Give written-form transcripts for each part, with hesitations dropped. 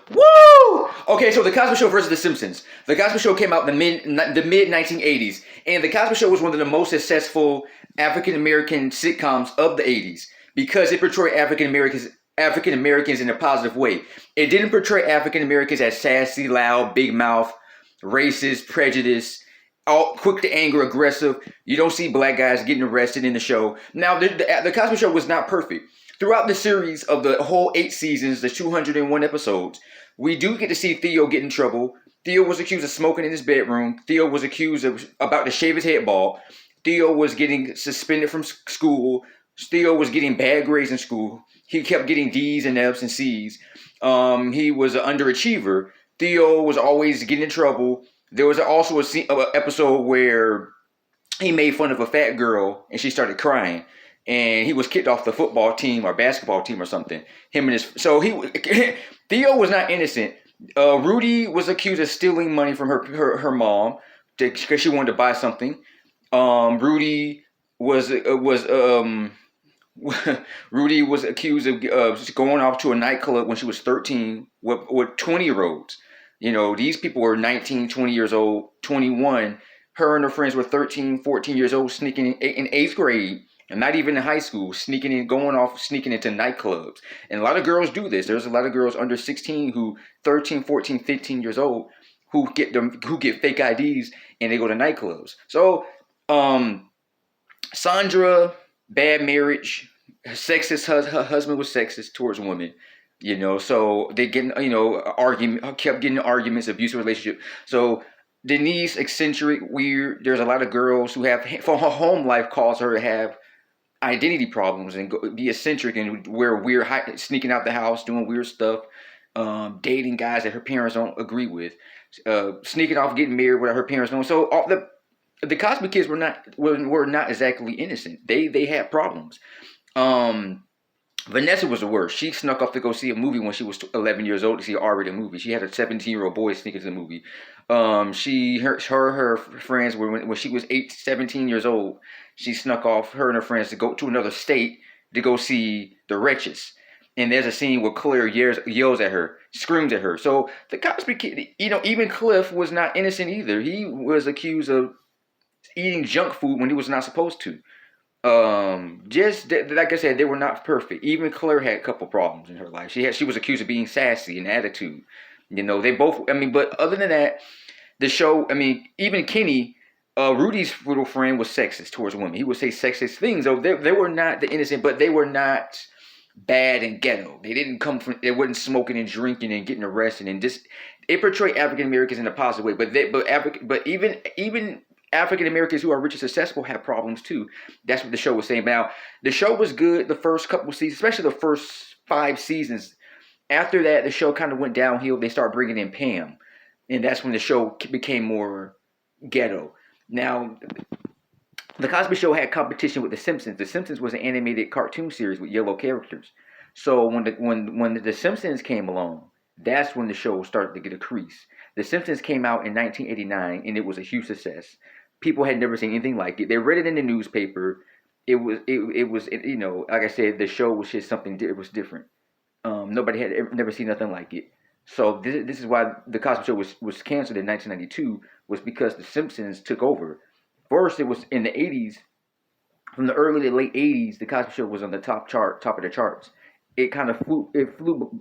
Woo! Okay, so the Cosby Show versus the Simpsons. The Cosby Show came out in the mid 1980s, and the Cosby Show was one of the most successful African American sitcoms of the 80s because it portrayed African Americans in a positive way. It didn't portray African Americans as sassy, loud, big mouth, racist, prejudiced, all quick to anger, aggressive. You don't see black guys getting arrested in the show. Now, the Cosby Show was not perfect. Throughout the series of the whole 8 seasons, the 201 episodes, we do get to see Theo get in trouble. Theo was accused of smoking in his bedroom. Theo was accused of about to shave his head bald. Theo was getting suspended from school. Theo was getting bad grades in school. He kept getting D's and F's and C's. He was an underachiever. Theo was always getting in trouble. There was also an episode where he made fun of a fat girl and she started crying. And he was kicked off the football team or basketball team or something. Theo was not innocent. Rudy was accused of stealing money from her mom because she wanted to buy something. Rudy was Rudy was accused of going off to a nightclub when she was 13 with 20-year-olds. You know, these people were 19, 20 years old, 21. Her and her friends were 13, 14 years old, sneaking in 8th grade. And not even in high school, sneaking into nightclubs. And a lot of girls do this. There's a lot of girls under 16 who 13, 14, 15 years old who get fake IDs and they go to nightclubs. So, Sandra, bad marriage, sexist. Her husband was sexist towards women. You know, so they kept getting arguments, abusive relationship. So Denise, eccentric, weird. There's a lot of girls who have, for her home life, cause her to have identity problems and be eccentric and wear weird, sneaking out the house, doing weird stuff, dating guys that her parents don't agree with, sneaking off, getting married without her parents knowing. So all the Cosby kids were not exactly innocent. They had problems. Vanessa was the worst. She snuck off to go see a movie when she was 11 years old to see an R-rated movie. She had a 17-year-old boy sneak into the movie. Her friends were when she was 17 years old. She snuck off, her and her friends, to go to another state to go see The Wretches. And there's a scene where Claire yells at her, screams at her. So the Cosby kid, even Cliff was not innocent either. He was accused of eating junk food when he was not supposed to. Just like I said, they were not perfect. Even Claire had a couple problems in her life. She was accused of being sassy and attitude. You know, they both. I mean, but other than that, the show. I mean, even Kenny, Rudy's little friend, was sexist towards women. He would say sexist things. So they were not the innocent, but they were not bad and ghetto. They didn't come from. They wasn't smoking and drinking and getting arrested and just. It portrayed African Americans in a positive way, but even African Americans who are rich and successful have problems too. That's what the show was saying. Now, the show was good the first couple seasons, especially the first 5 seasons. After that, the show kind of went downhill. They started bringing in Pam, and that's when the show became more ghetto. Now, the Cosby Show had competition with The Simpsons. The Simpsons was an animated cartoon series with yellow characters. So when the Simpsons came along, that's when the show started to get a crease. The Simpsons came out in 1989, and it was a huge success. People had never seen anything like it. They read it in the newspaper. It was like I said, the show was just something. It was different. Nobody had never seen nothing like it. So this is why the Cosby Show was canceled in 1992, was because the Simpsons took over. First, it was in the 80s. From the early to late 80s, the Cosby Show was on the top of the charts. It kind of flew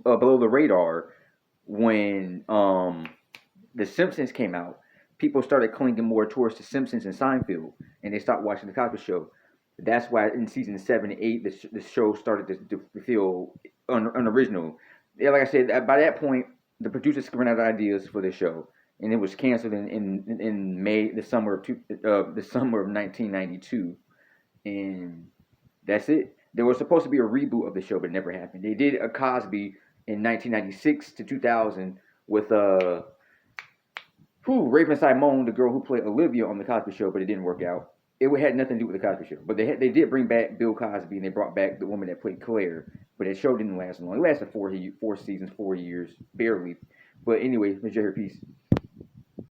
below the radar when the Simpsons came out. People started clinging more towards the Simpsons and Seinfeld, and they stopped watching the Cosby Show. That's why in season 7 and 8, the show started to feel unoriginal. Yeah, like I said, by that point, the producers ran out of ideas for the show, and it was canceled in May, the summer of 1992, and that's it. There was supposed to be a reboot of the show, but it never happened. They did a Cosby in 1996 to 2000 with Raven Simone, the girl who played Olivia on the Cosby Show, but it didn't work out. It had nothing to do with the Cosby Show, but they did bring back Bill Cosby, and they brought back the woman that played Claire, but that show didn't last long. It lasted 4 seasons, 4 years, barely. But anyway, Mr. Peace.